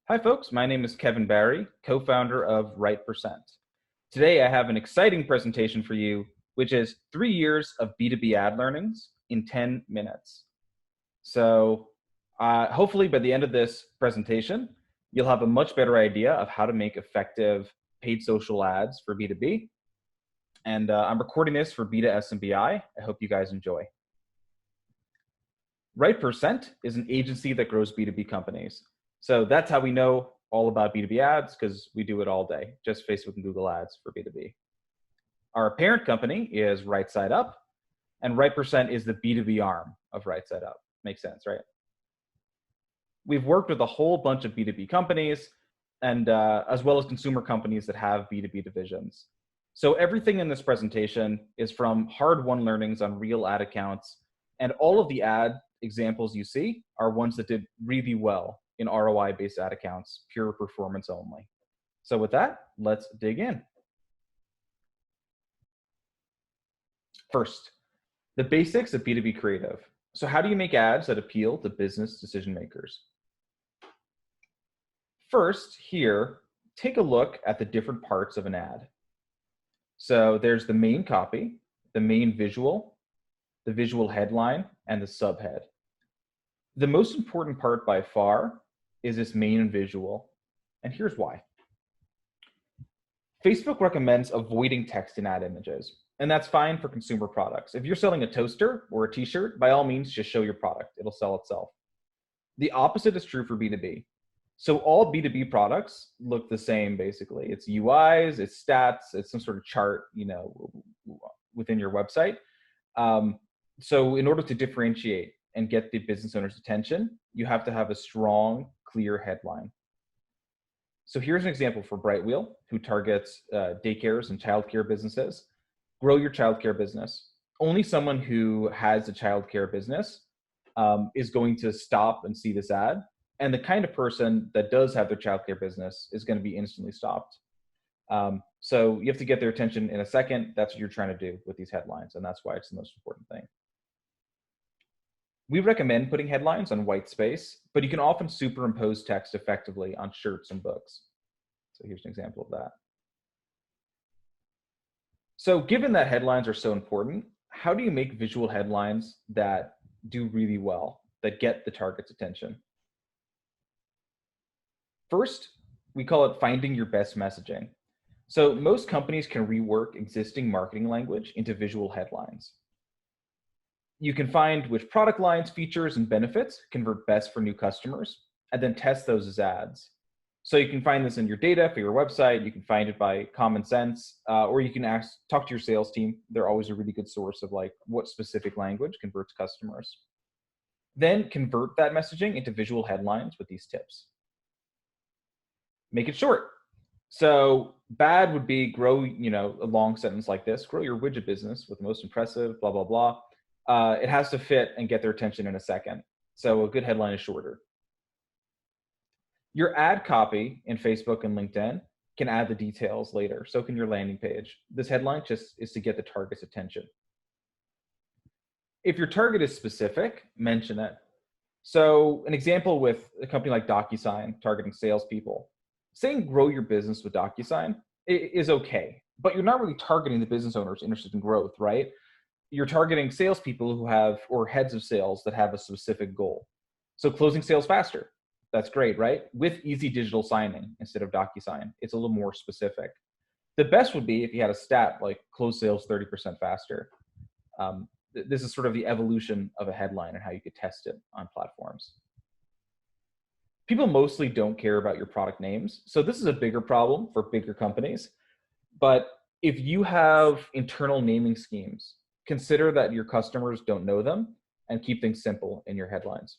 Hi, folks. My name is Kevin Barry, co-founder of Right%. Today, I have an exciting presentation for you, which is 3 years of B2B ad learnings in 10 minutes. So hopefully by the end of this presentation, you'll have a much better idea of how to make effective paid social ads for B2B. And I'm recording this for B2S and BI. I hope you guys enjoy. Right% is an agency that grows B2B companies. So that's how we know all about B2B ads, because we do it all day, just Facebook and Google ads for B2B. Our parent company is Right Side Up, and Right% is the B2B arm of Right Side Up. Makes sense, right? We've worked with a whole bunch of B2B companies, and as well as consumer companies that have B2B divisions. So everything in this presentation is from hard-won learnings on real ad accounts, and all of the ad examples you see are ones that did really well in ROI-based ad accounts, pure performance only. So with that, let's dig in. First, the basics of B2B creative. So how do you make ads that appeal to business decision makers? First, here, take a look at the different parts of an ad. So there's the main copy, the main visual, the visual headline, and the subhead. The most important part by far is this main visual, and here's why. Facebook recommends avoiding text in ad images, and that's fine for consumer products. If you're selling a toaster or a t-shirt, by all means, just show your product. It'll sell itself. The opposite is true for B2B. So all B2B products look the same, basically. It's UIs, it's stats, it's some sort of chart, within your website. So in order to differentiate and get the business owner's attention, you have to have a strong, clear headline. So here's an example for Brightwheel, who targets daycares and childcare businesses. Grow your childcare business. Only someone who has a childcare business is going to stop and see this ad. And the kind of person that does have their childcare business is going to be instantly stopped. So you have to get their attention in a second. That's what you're trying to do with these headlines, and that's why it's the most important thing. We recommend putting headlines on white space, but you can often superimpose text effectively on shirts and books. So here's an example of that. So given that headlines are so important, how do you make visual headlines that do really well, that get the target's attention? First, we call it finding your best messaging. So most companies can rework existing marketing language into visual headlines. You can find which product lines, features, and benefits convert best for new customers, and then test those as ads. So you can find this in your data for your website. You can find it by common sense, or you can talk to your sales team. They're always a really good source of what specific language converts customers. Then convert that messaging into visual headlines with these tips. Make it short. So bad would be grow, a long sentence like this, grow your widget business with the most impressive, blah, blah, blah. It has to fit and get their attention in a second. So a good headline is shorter. Your ad copy in Facebook and LinkedIn can add the details later. So can your landing page. This headline just is to get the target's attention. If your target is specific, mention it. So an example with a company like DocuSign targeting salespeople, saying grow your business with DocuSign is okay, but you're not really targeting the business owners interested in growth, right? You're targeting salespeople who have, or heads of sales that have a specific goal. So closing sales faster, that's great, right? With easy digital signing instead of DocuSign, it's a little more specific. The best would be if you had a stat like close sales 30% faster. This is sort of the evolution of a headline and how you could test it on platforms. People mostly don't care about your product names. So this is a bigger problem for bigger companies. But if you have internal naming schemes, consider that your customers don't know them and keep things simple in your headlines.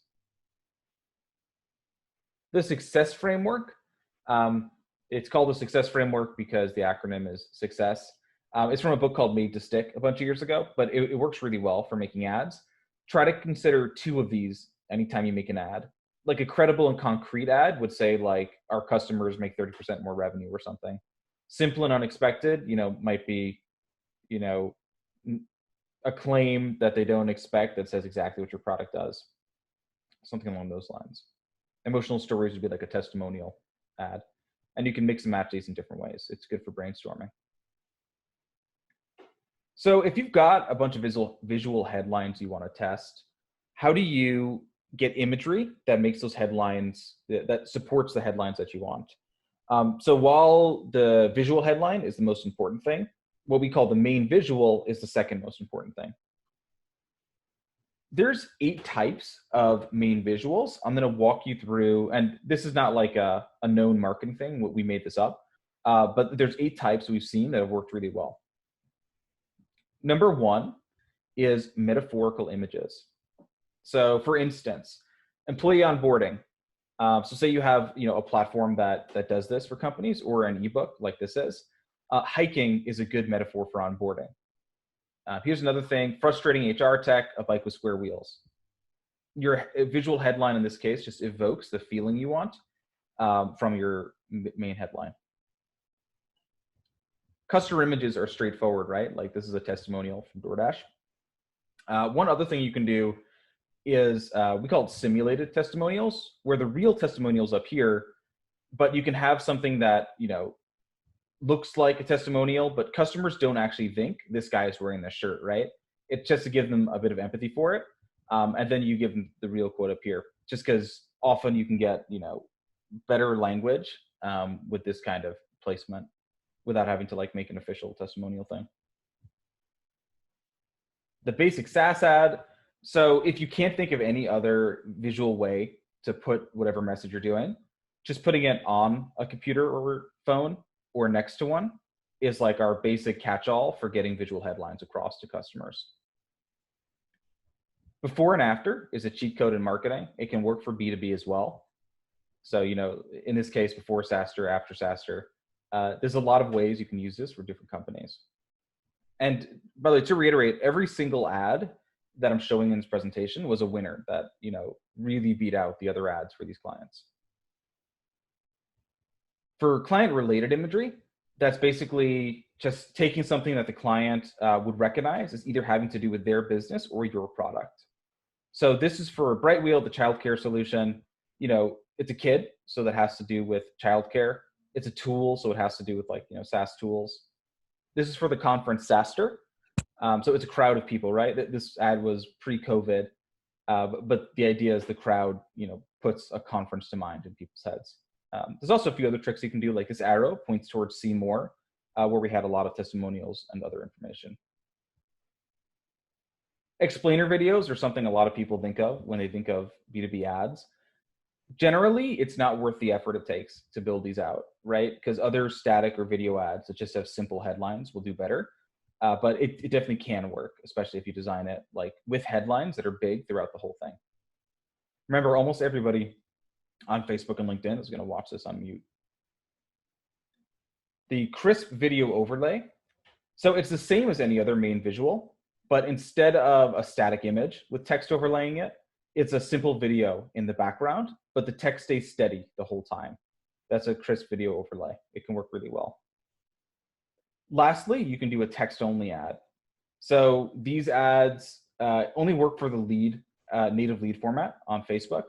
The success framework, it's called the success framework because the acronym is success. It's from a book called Made to Stick a bunch of years ago, but it works really well for making ads. Try to consider 2 of these anytime you make an ad. Like a credible and concrete ad would say our customers make 30% more revenue or something. Simple and unexpected, might be, a claim that they don't expect that says exactly what your product does. Something along those lines. Emotional stories would be like a testimonial ad. And you can mix and match these in different ways. It's good for brainstorming. So if you've got a bunch of visual headlines you want to test, how do you get imagery that makes those headlines, that supports the headlines that you want? So while the visual headline is the most important thing, what we call the main visual is the second most important thing. There's 8 types of main visuals. I'm going to walk you through, and this is not like a known marketing thing. We made this up, but there's 8 types we've seen that have worked really well. Number 1 is metaphorical images. So for instance, employee onboarding. So say you have a platform that does this for companies, or an ebook like this is. Hiking is a good metaphor for onboarding. Here's another thing: frustrating HR tech, a bike with square wheels. Your visual headline in this case just evokes the feeling you want from your main headline. Customer images are straightforward, right? Like this is a testimonial from DoorDash. One other thing you can do is we call it simulated testimonials, where the real testimonial's up here, but you can have something that looks like a testimonial, but customers don't actually think this guy is wearing this shirt, right? It's just to give them a bit of empathy for it, and then you give them the real quote up here, just because often you can get better language with this kind of placement without having to make an official testimonial thing. The Basic Saas Ad. So if you can't think of any other visual way to put whatever message you're doing, just putting it on a computer or phone or next to one is like our basic catch-all for getting visual headlines across to customers. Before and after is a cheat code in marketing. It can work for B2B as well. So, in this case, before SaaStr, after SaaStr, there's a lot of ways you can use this for different companies. And by the way, to reiterate, every single ad that I'm showing in this presentation was a winner that, really beat out the other ads for these clients. For client-related imagery, that's basically just taking something that the client would recognize as either having to do with their business or your product. So this is for Brightwheel, the childcare solution. It's a kid, so that has to do with childcare. It's a tool, so it has to do with SaaS tools. This is for the conference SaaStr. So it's a crowd of people, right? This ad was pre-COVID, but the idea is the crowd, puts a conference to mind in people's heads. There's also a few other tricks you can do, like this arrow points towards see more, where we had a lot of testimonials and other information. Explainer videos are something a lot of people think of when they think of B2B ads. Generally, it's not worth the effort it takes to build these out, right? Because other static or video ads that just have simple headlines will do better. But it definitely can work, especially if you design it with headlines that are big throughout the whole thing. Remember, almost everybody on Facebook and LinkedIn is going to watch this on mute. The crisp video overlay. So it's the same as any other main visual, but instead of a static image with text overlaying it, it's a simple video in the background, but the text stays steady the whole time. That's a crisp video overlay. It can work really well. Lastly, you can do a text-only ad. So these ads only work for the native lead format on Facebook.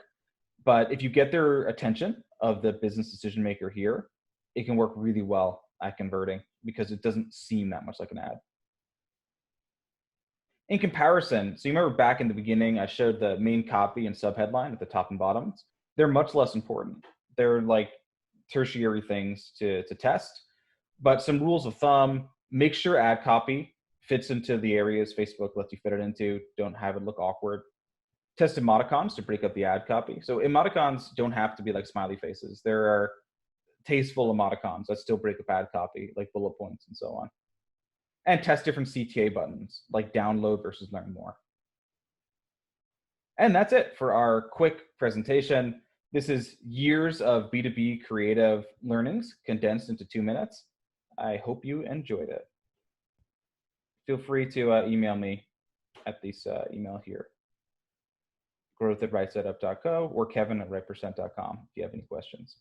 But if you get their attention of the business decision maker here, it can work really well at converting because it doesn't seem that much like an ad. In comparison, so you remember back in the beginning, I showed the main copy and subheadline at the top and bottom. They're much less important. They're like tertiary things to test. But some rules of thumb: make sure ad copy fits into the areas Facebook lets you fit it into. Don't have it look awkward. Test emoticons to break up the ad copy. So emoticons don't have to be like smiley faces. There are tasteful emoticons that still break up ad copy, like bullet points and so on. And test different CTA buttons, like download versus learn more. And that's it for our quick presentation. This is years of B2B creative learnings condensed into 2 minutes. I hope you enjoyed it. Feel free to email me at this email here, growth@rightsideup.co or kevin@rightpercent.com if you have any questions.